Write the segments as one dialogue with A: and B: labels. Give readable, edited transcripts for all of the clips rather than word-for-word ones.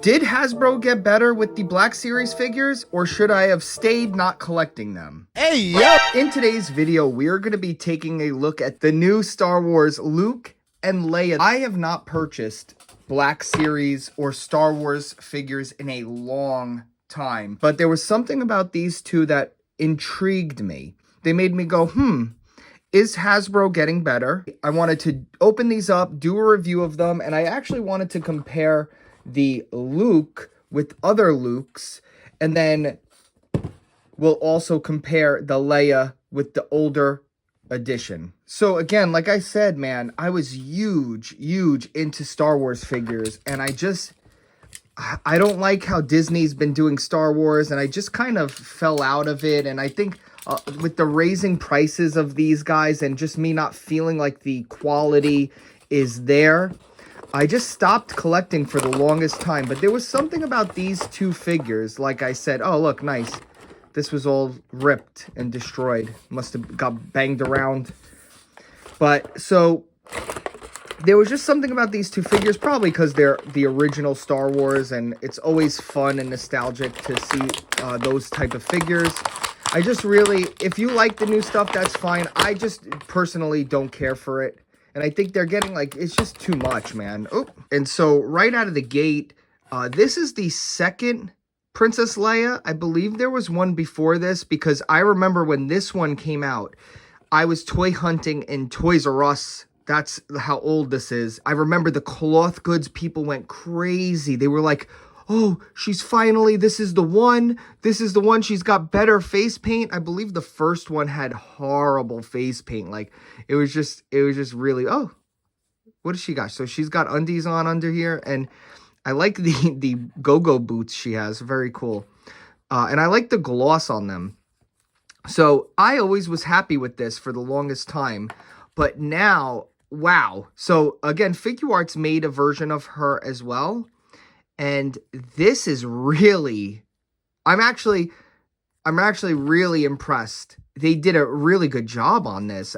A: Did Hasbro get better with the Black Series figures, or should I have stayed not collecting them?
B: Hey, yo!
A: In today's video, we are going to be taking a look at the new Star Wars Luke and Leia. I have not purchased Black Series or Star Wars figures in a long time, but there was something about these two that intrigued me. They made me go, is Hasbro getting better? I wanted to open these up, do a review of them, and I actually wanted to compare the Luke with other Lukes, and then we'll also compare the Leia with the older edition. So again, like I said, man, I was huge into Star Wars figures, and I don't like how Disney's been doing Star Wars, and I just kind of fell out of it. And I think with the raising prices of these guys and just me not feeling like the quality is there, I just stopped collecting for the longest time. But there was something about these two figures, like I said, oh, look, nice. This was all ripped and destroyed. Must have got banged around. But, so, there was just something about these two figures, probably because they're the original Star Wars, and it's always fun and nostalgic to see those type of figures. I just really, if you like the new stuff, that's fine. I just personally don't care for it. And I think they're getting, like, it's just too much, man. Oh, and so right out of the gate, this is the second Princess Leia. I believe there was one before this, because I remember when this one came out, I was toy hunting in Toys R Us. That's how old this is. I remember the cloth goods people went crazy. They were like, oh, she's finally, this is the one. This is the one. She's got better face paint. I believe the first one had horrible face paint. Like, it was just really, oh, what does she got? So she's got undies on under here. And I like the go-go boots she has. Very cool. And I like the gloss on them. So I always was happy with this for the longest time. But now, wow. So again, Figuarts made a version of her as well. And this is really, I'm actually really impressed. They did a really good job on this.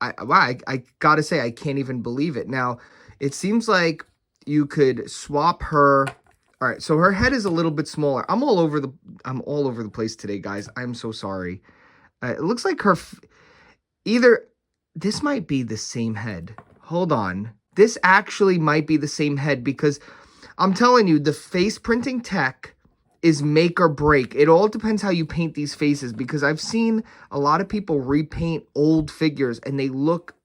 A: I gotta say, I can't even believe it. Now, it seems like you could swap her. All right, so her head is a little bit smaller. I'm all over the place today, guys. I'm so sorry. It looks like her, either, this might be the same head. Hold on. This actually might be the same head, because I'm telling you, the face printing tech is make or break. It all depends how you paint these faces, because I've seen a lot of people repaint old figures and they look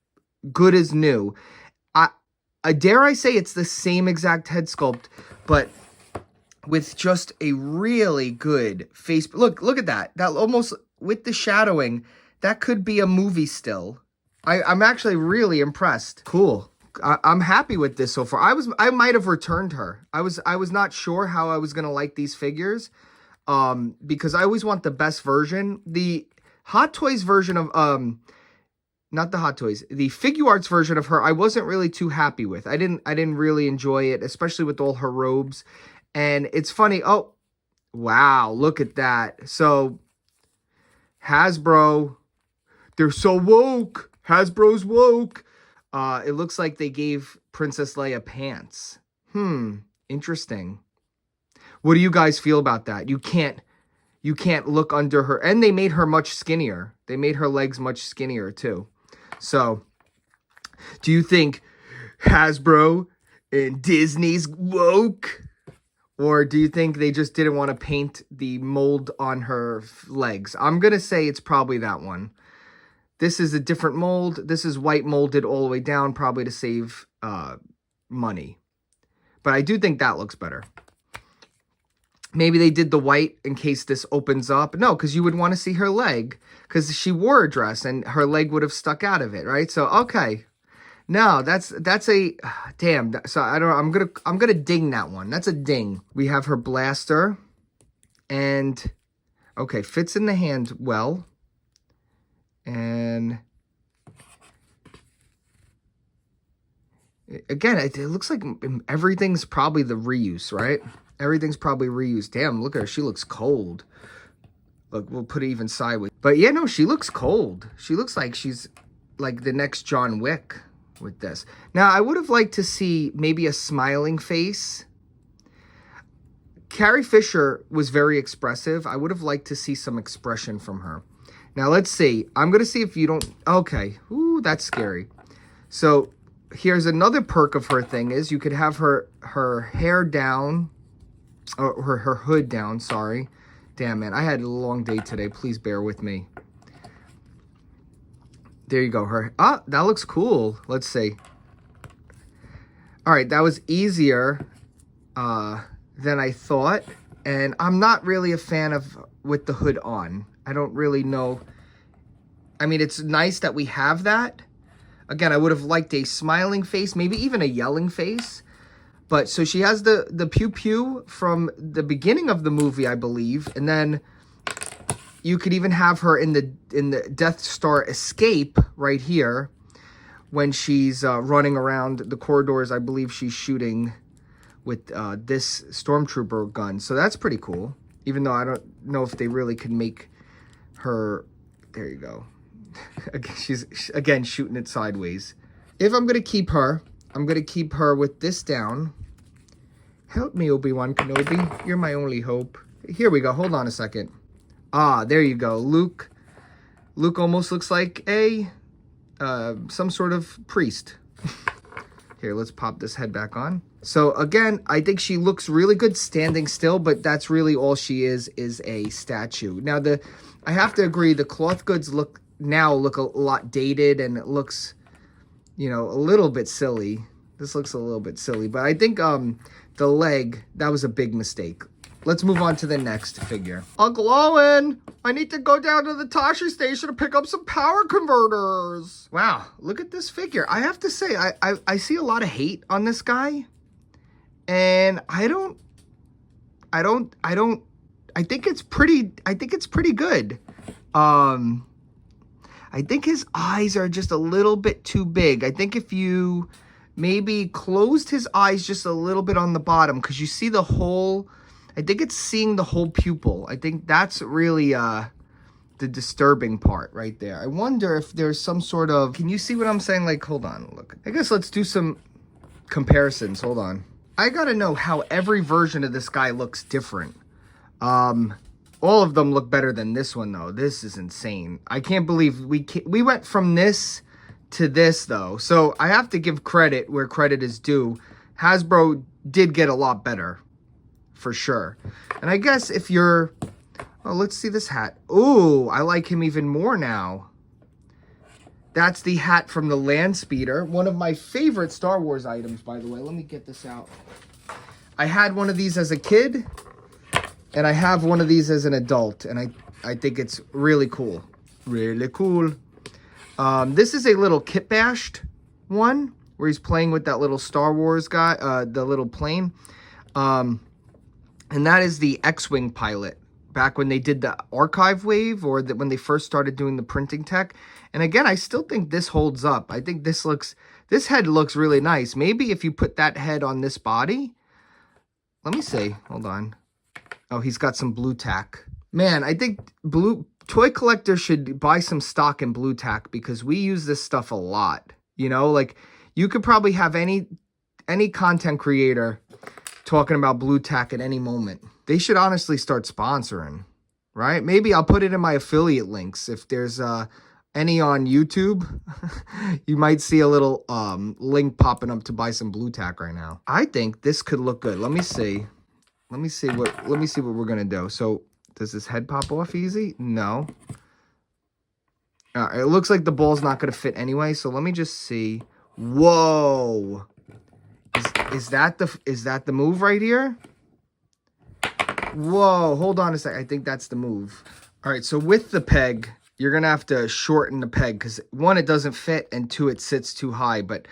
A: good as new. I dare I say it's the same exact head sculpt, but with just a really good face. Look at that. That almost, with the shadowing, that could be a movie still. I'm actually really impressed. Cool. I'm happy with this so far. I might have returned her. I was not sure how I was gonna like these figures, because I always want the best version. The Hot Toys version of not the Hot Toys, the Figuarts version of her, I wasn't really too happy with. I didn't really enjoy it, especially with all her robes. And it's funny. Oh, wow! Look at that. So Hasbro, they're so woke. Hasbro's woke. It looks like they gave Princess Leia pants. Interesting. What do you guys feel about that? You can't look under her. And they made her much skinnier. They made her legs much skinnier too. So, do you think Hasbro and Disney's woke? Or do you think they just didn't want to paint the mold on her legs? I'm going to say it's probably that one. This is a different mold. This is white molded all the way down, probably to save money. But I do think that looks better. Maybe they did the white in case this opens up. No, because you would want to see her leg, because she wore a dress and her leg would have stuck out of it, right? So, okay. No, that's a damn. So I don't know. I'm gonna ding that one. That's a ding. We have her blaster, and okay, fits in the hand well. And again, it looks like everything's probably the reuse, right? Everything's probably reused. Damn, look at her. She looks cold. Look, we'll put it even sideways. But yeah, no, she looks cold. She looks like she's like the next John Wick with this. Now, I would have liked to see maybe a smiling face Carrie Fisher was very expressive. I would have liked to see some expression from her. Now, let's see. I'm going to see if you don't... Okay. Ooh, that's scary. So, here's another perk of her thing is you could have her hair down... Or her hood down, sorry. Damn, man. I had a long day today. Please bear with me. There you go. That looks cool. Let's see. All right, that was easier than I thought. And I'm not really a fan of with the hood on. I don't really know. I mean, it's nice that we have that. Again, I would have liked a smiling face, maybe even a yelling face. But so she has the pew-pew from the beginning of the movie, I believe. And then you could even have her in the Death Star escape right here when she's running around the corridors. I believe she's shooting with this stormtrooper gun. So that's pretty cool. Even though I don't know if they really could make her... There you go. She's, again, shooting it sideways. If I'm going to keep her, I'm going to keep her with this down. Help me, Obi-Wan Kenobi. You're my only hope. Here we go. Hold on a second. Ah, there you go. Luke almost looks like a... some sort of priest. Here, let's pop this head back on. So again, I think she looks really good standing still, but that's really all she is a statue. Now I have to agree, the cloth goods look a lot dated, and it looks, you know, a little bit silly. This looks a little bit silly, but I think the leg, that was a big mistake. Let's move on to the next figure. Uncle Owen, I need to go down to the Tashi station to pick up some power converters. Wow, look at this figure. I have to say, I see a lot of hate on this guy. And I think it's pretty good. I think his eyes are just a little bit too big. I think if you maybe closed his eyes just a little bit on the bottom, because you see the whole... I think it's seeing the whole pupil. I think that's really the disturbing part right there. I wonder if there's some sort of... Can you see what I'm saying? Like, hold on, look. I guess let's do some comparisons. Hold on. I gotta know how every version of this guy looks different. All of them look better than this one, though. This is insane. I can't believe we went from this to this, though. So I have to give credit where credit is due. Hasbro did get a lot better. For sure. And I guess if you're... Oh, let's see this hat. Ooh, I like him even more now. That's the hat from the Landspeeder. One of my favorite Star Wars items, by the way. Let me get this out. I had one of these as a kid. And I have one of these as an adult. And I think it's really cool. Really cool. This is a little kit-bashed one. Where he's playing with that little Star Wars guy. The little plane. And that is the X-Wing pilot, back when they did the archive wave, or when they first started doing the printing tech. And again, I still think this holds up. I think this head looks really nice. Maybe if you put that head on this body. Let me see. Hold on. Oh, he's got some blue tack. Man, I think toy collectors should buy some stock in blue tack, because we use this stuff a lot. You know, like, you could probably have any content creator talking about blue tack at any moment. They should honestly start sponsoring, right? Maybe I'll put it in my affiliate links. If there's any on YouTube, you might see a little link popping up to buy some blue tack right now. I think this could look good. Let me see what we're gonna do. So does this head pop off easy? No. It looks like the ball's not gonna fit anyway. So let me just see. Whoa. Is that the move right here? Whoa, hold on a sec. I think that's the move. All right, so with the peg, you're going to have to shorten the peg, because one, it doesn't fit, and two, it sits too high. But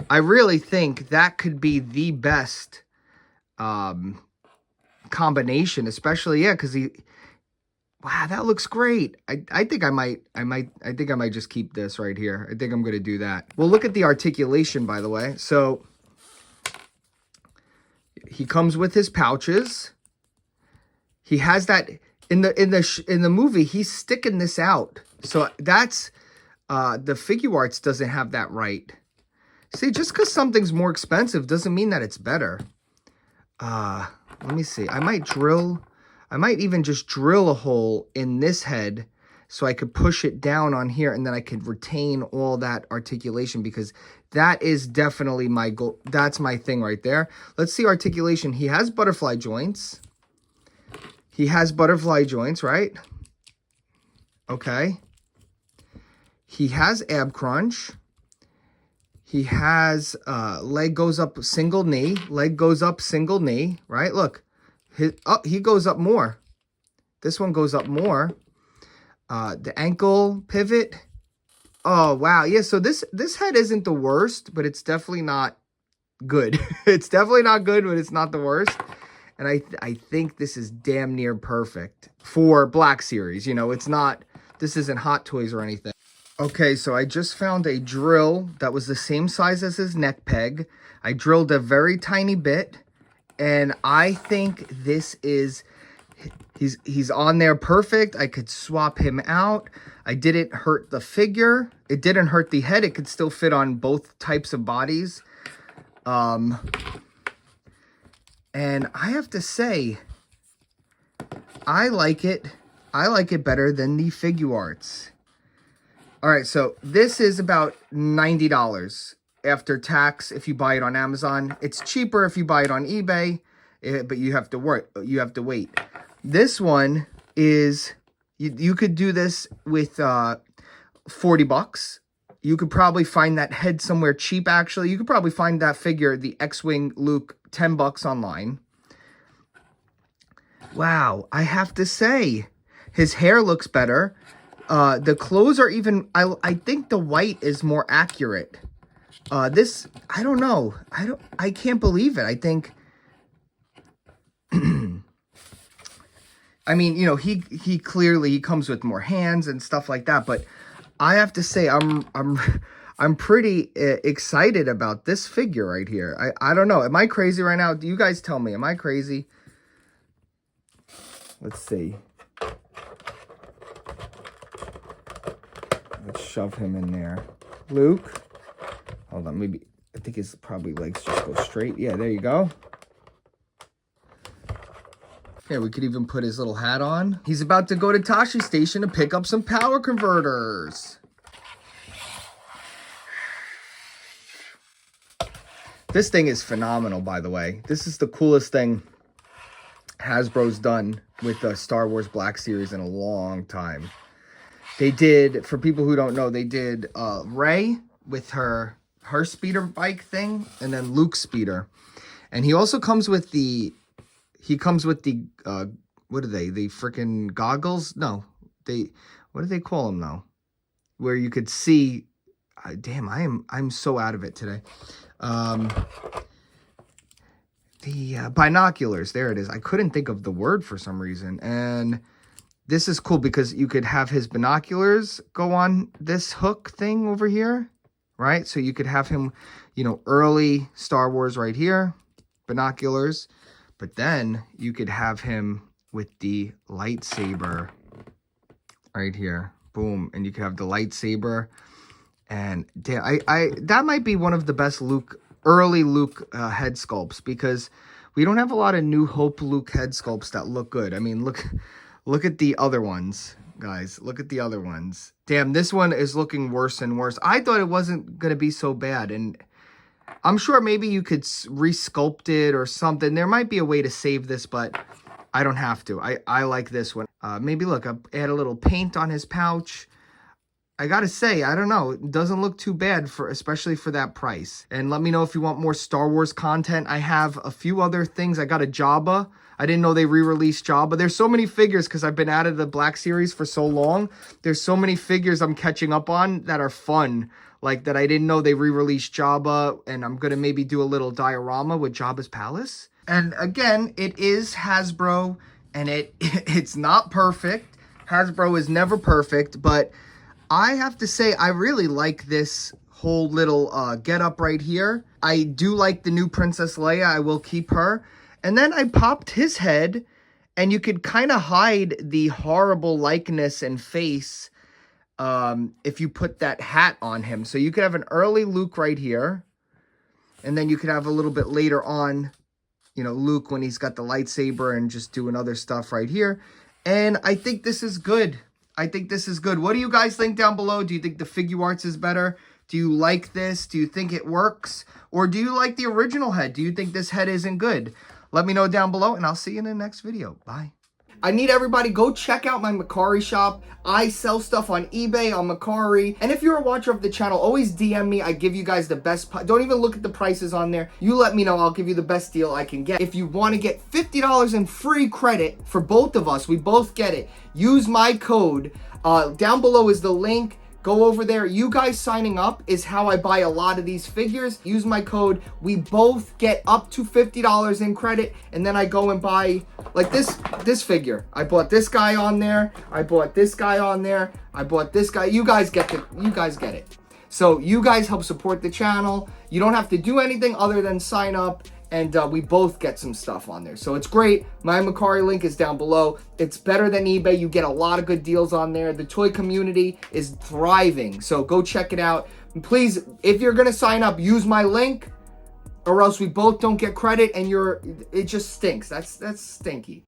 A: I really think that could be the best combination, especially, yeah, because wow, that looks great. I think I might just keep this right here. I think I'm going to do that. Well, look at the articulation, by the way. So he comes with his pouches. He has that in the movie. He's sticking this out, so that's the Figure Arts doesn't have that right. See, just because something's more expensive doesn't mean that it's better. Let me see. I might even just drill a hole in this head so I could push it down on here, and then I could retain all that articulation, because that is definitely my goal. That's my thing right there. Let's see articulation. He has butterfly joints. He has butterfly joints, right? Okay. He has ab crunch. He has leg goes up single knee. Leg goes up single knee, right? Look, he goes up more. This one goes up more. The ankle pivot. Oh, wow. Yeah, so this head isn't the worst, but it's definitely not good. It's definitely not good, but it's not the worst. And I think this is damn near perfect for Black Series. You know, it's not, this isn't Hot Toys or anything. Okay, so I just found a drill that was the same size as his neck peg. I drilled a very tiny bit, and I think this is, he's on there perfect. I could swap him out. I didn't hurt the figure. It didn't hurt the head. It could still fit on both types of bodies. And I have to say, I like it. I like it better than the Figuarts. All right, so this is about $90 after tax if you buy it on Amazon. It's cheaper if you buy it on eBay, but you have to work. You have to wait. This one is, you could do this with $40. You could probably find that head somewhere cheap, actually. You could probably find that figure, the X-Wing Luke, $10 online. Wow, I have to say, his hair looks better. The clothes are even, I think the white is more accurate. This, I don't know. I can't believe it. I think, I mean, you know, he clearly comes with more hands and stuff like that, but I have to say I'm pretty excited about this figure right here. I don't know. Am I crazy right now? Do you guys tell me? Am I crazy? Let's see. Let's shove him in there. Luke. Hold on, maybe, I think his probably legs just go straight. Yeah, there you go. Yeah, we could even put his little hat on. He's about to go to Tashi Station to pick up some power converters. This thing is phenomenal, by the way. This is the coolest thing Hasbro's done with the Star Wars Black Series in a long time. They did, for people who don't know, they did Rey with her speeder bike thing, and then Luke's speeder. And he also comes with the, what are they? The freaking goggles? No, what do they call them though? Where you could see, damn, I'm so out of it today. The binoculars, there it is. I couldn't think of the word for some reason. And this is cool because you could have his binoculars go on this hook thing over here, right? So you could have him, you know, early Star Wars right here, binoculars. But then you could have him with the lightsaber right here. Boom. And you could have the lightsaber. And damn, that might be one of the best early Luke head sculpts, because we don't have a lot of New Hope Luke head sculpts that look good. I mean, look at the other ones, guys. Look at the other ones. Damn, this one is looking worse and worse. I thought it wasn't going to be so bad, and I'm sure maybe you could resculpt it or something. There might be a way to save this, but I don't have to. I like this one. Maybe, look, I add a little paint on his pouch. I gotta say, I don't know. It doesn't look too bad, especially for that price. And let me know if you want more Star Wars content. I have a few other things. I got a Jabba. I didn't know they re-released Jabba. There's so many figures because I've been out of the Black Series for so long. There's so many figures I'm catching up on that are fun. Like that I didn't know they re-released Jabba. And I'm going to maybe do a little diorama with Jabba's Palace. And again, it is Hasbro. And it's not perfect. Hasbro is never perfect. But I have to say, I really like this whole little get-up right here. I do like the new Princess Leia. I will keep her. And then I popped his head, and you could kind of hide the horrible likeness and face if you put that hat on him. So you could have an early Luke right here, and then you could have a little bit later on you know, Luke when he's got the lightsaber and just doing other stuff right here. And I think this is good. I think this is good. What do you guys think down below? Do you think the figure arts is better? Do you like this? Do you think it works? Or do you like the original head? Do you think this head isn't good? Let me know down below, and I'll see you in the next video. Bye. I need everybody, go check out my Mercari shop. I sell stuff on eBay, on Mercari. And if you're a watcher of the channel, always DM me. I give you guys the best. Don't even look at the prices on there. You let me know. I'll give you the best deal I can get. If you want to get $50 in free credit for both of us, we both get it. Use my code. Down below is the link. Go over there. You guys signing up is how I buy a lot of these figures. Use my code. We both get up to $50 in credit, and then I go and buy like this figure. I bought this guy on there. I bought this guy on there. I bought this guy. You guys get it. So you guys help support the channel. You don't have to do anything other than sign up, and we both get some stuff on there. So it's great. My Mercari link is down below. It's better than eBay. You get a lot of good deals on there. The toy community is thriving. So go check it out. And please, if you're going to sign up, use my link, or else we both don't get credit, and it just stinks. That's stinky.